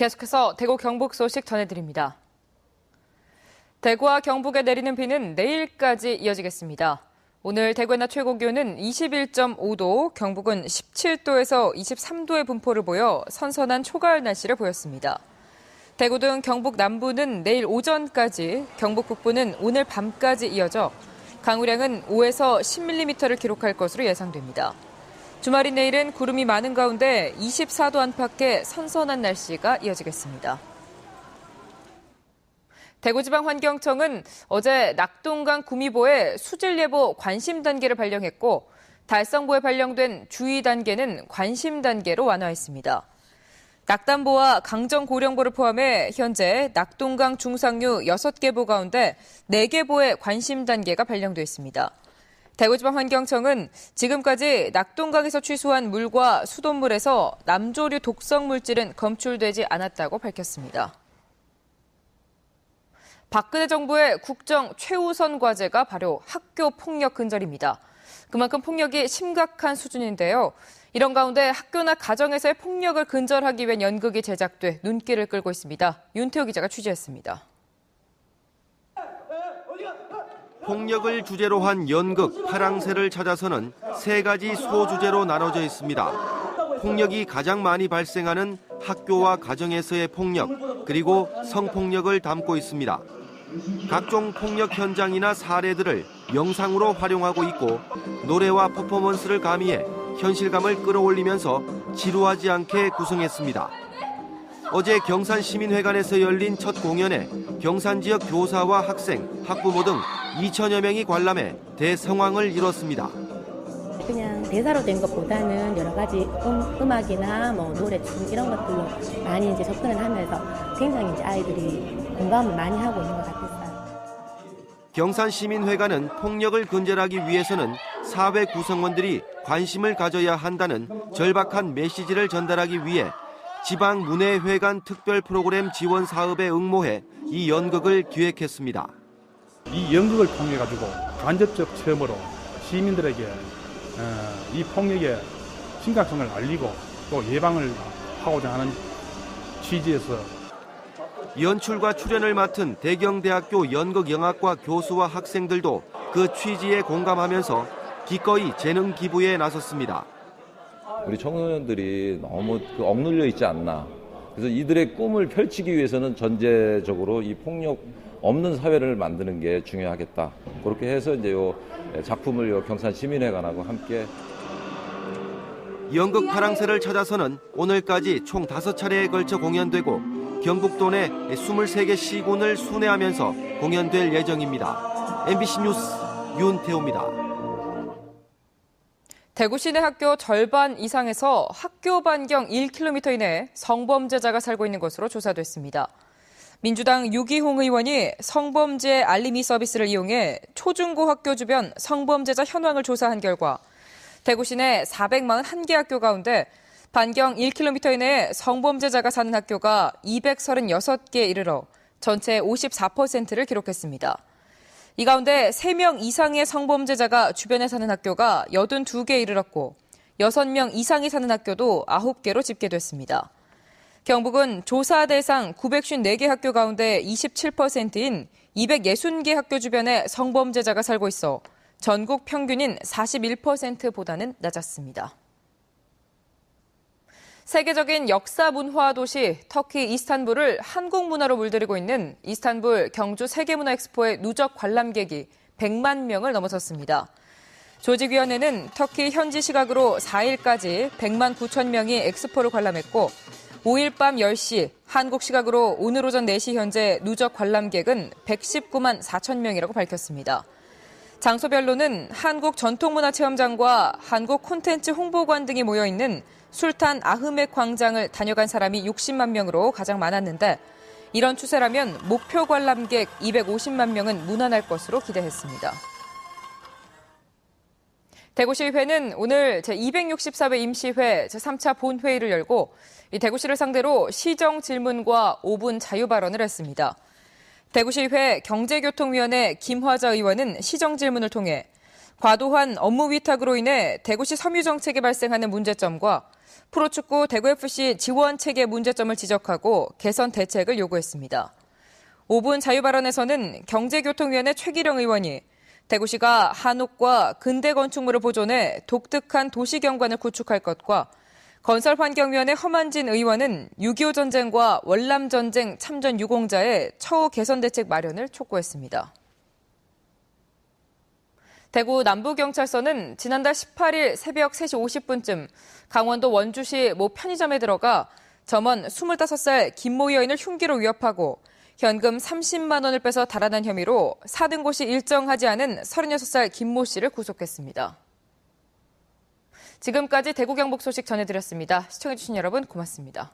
계속해서 대구 경북 소식 전해드립니다. 대구와 경북에 내리는 비는 내일까지 이어지겠습니다. 오늘 대구의 낮 최고 기온은 21.5도, 경북은 17도에서 23도의 분포를 보여 선선한 초가을 날씨를 보였습니다. 대구 등 경북 남부는 내일 오전까지, 경북 북부는 오늘 밤까지 이어져 강우량은 5에서 10mm를 기록할 것으로 예상됩니다. 주말인 내일은 구름이 많은 가운데 24도 안팎의 선선한 날씨가 이어지겠습니다. 대구지방환경청은 어제 낙동강 구미보에 수질예보 관심 단계를 발령했고 달성보에 발령된 주의 단계는 관심 단계로 완화했습니다. 낙담보와 강정고령보를 포함해 현재 낙동강 중상류 6개 보 가운데 4개 보에 관심 단계가 발령돼 있습니다. 대구지방환경청은 지금까지 낙동강에서 취수한 물과 수돗물에서 남조류 독성 물질은 검출되지 않았다고 밝혔습니다. 박근혜 정부의 국정 최우선 과제가 바로 학교 폭력 근절입니다. 그만큼 폭력이 심각한 수준인데요. 이런 가운데 학교나 가정에서의 폭력을 근절하기 위한 연극이 제작돼 눈길을 끌고 있습니다. 윤태호 기자가 취재했습니다. 폭력을 주제로 한 연극 파랑새를 찾아서는 3가지 소주제로 나눠져 있습니다. 폭력이 가장 많이 발생하는 학교와 가정에서의 폭력, 그리고 성폭력을 담고 있습니다. 각종 폭력 현장이나 사례들을 영상으로 활용하고 있고 노래와 퍼포먼스를 가미해 현실감을 끌어올리면서 지루하지 않게 구성했습니다. 어제 경산시민회관에서 열린 첫 공연에 경산 지역 교사와 학생, 학부모 등 2천여 명이 관람해 대성황을 이뤘습니다. 그냥 대사로 된 것보다는 여러 가지 음악이나 노래, 춤 이런 것들로 많이 이제 접근을 하면서 굉장히 이제 아이들이 공감을 많이 하고 있는 것 같았어요. 경산시민회관은 폭력을 근절하기 위해서는 사회 구성원들이 관심을 가져야 한다는 절박한 메시지를 전달하기 위해 지방문예회관 특별 프로그램 지원 사업에 응모해 이 연극을 기획했습니다. 이 연극을 통해 가지고 간접적 체험으로 시민들에게 이 폭력의 심각성을 알리고 또 예방을 하고자 하는 취지에서 연출과 출연을 맡은 대경대학교 연극영화과 교수와 학생들도 그 취지에 공감하면서 기꺼이 재능 기부에 나섰습니다. 우리 청소년들이 너무 억눌려 있지 않나. 그래서 이들의 꿈을 펼치기 위해서는 전제적으로 이 폭력 없는 사회를 만드는 게 중요하겠다. 그렇게 해서 이제 요 작품을 요 경산시민회관하고 함께 연극 파랑새를 찾아서는 오늘까지 총 5차례에 걸쳐 공연되고 경북도 내 23개 시군을 순회하면서 공연될 예정입니다. MBC 뉴스 윤태호입니다. 대구 시내 학교 절반 이상에서 학교 반경 1km 이내에 성범죄자가 살고 있는 것으로 조사됐습니다. 민주당 유기홍 의원이 성범죄 알림이 서비스를 이용해 초중고 학교 주변 성범죄자 현황을 조사한 결과 대구 시내 441개 학교 가운데 반경 1km 이내에 성범죄자가 사는 학교가 236개에 이르러 전체의 54%를 기록했습니다. 이 가운데 3명 이상의 성범죄자가 주변에 사는 학교가 82개에 이르렀고 6명 이상이 사는 학교도 9개로 집계됐습니다. 경북은 조사 대상 954개 학교 가운데 27%인 260개 학교 주변에 성범죄자가 살고 있어 전국 평균인 41%보다는 낮았습니다. 세계적인 역사 문화 도시 터키 이스탄불을 한국 문화로 물들이고 있는 이스탄불 경주 세계문화 엑스포의 누적 관람객이 100만 명을 넘어섰습니다. 조직위원회는 터키 현지 시각으로 4일까지 100만 9천 명이 엑스포를 관람했고 5일 밤 10시 한국 시각으로 오늘 오전 4시 현재 누적 관람객은 119만 4천 명이라고 밝혔습니다. 장소별로는 한국 전통문화체험장과 한국 콘텐츠 홍보관 등이 모여있는 술탄 아흐메 광장을 다녀간 사람이 60만 명으로 가장 많았는데 이런 추세라면 목표 관람객 250만 명은 무난할 것으로 기대했습니다. 대구시의회는 오늘 제264회 임시회 제3차 본회의를 열고 이 대구시를 상대로 시정 질문과 5분 자유 발언을 했습니다. 대구시의회 경제교통위원회 김화자 의원은 시정 질문을 통해 과도한 업무 위탁으로 인해 대구시 섬유 정책에 발생하는 문제점과 프로축구 대구FC 지원 체계 문제점을 지적하고 개선 대책을 요구했습니다. 5분 자유발언에서는 경제교통위원회 최기령 의원이 대구시가 한옥과 근대 건축물을 보존해 독특한 도시경관을 구축할 것과 건설환경위원회 허만진 의원은 6.25 전쟁과 월남전쟁 참전 유공자의 처우 개선 대책 마련을 촉구했습니다. 대구 남부경찰서는 지난달 18일 새벽 3시 50분쯤 강원도 원주시 모 편의점에 들어가 점원 25살 김모 여인을 흉기로 위협하고 현금 30만 원을 빼서 달아난 혐의로 사등고시 일정하지 않은 36살 김모 씨를 구속했습니다. 지금까지 대구 경북 소식 전해드렸습니다. 시청해주신 여러분 고맙습니다.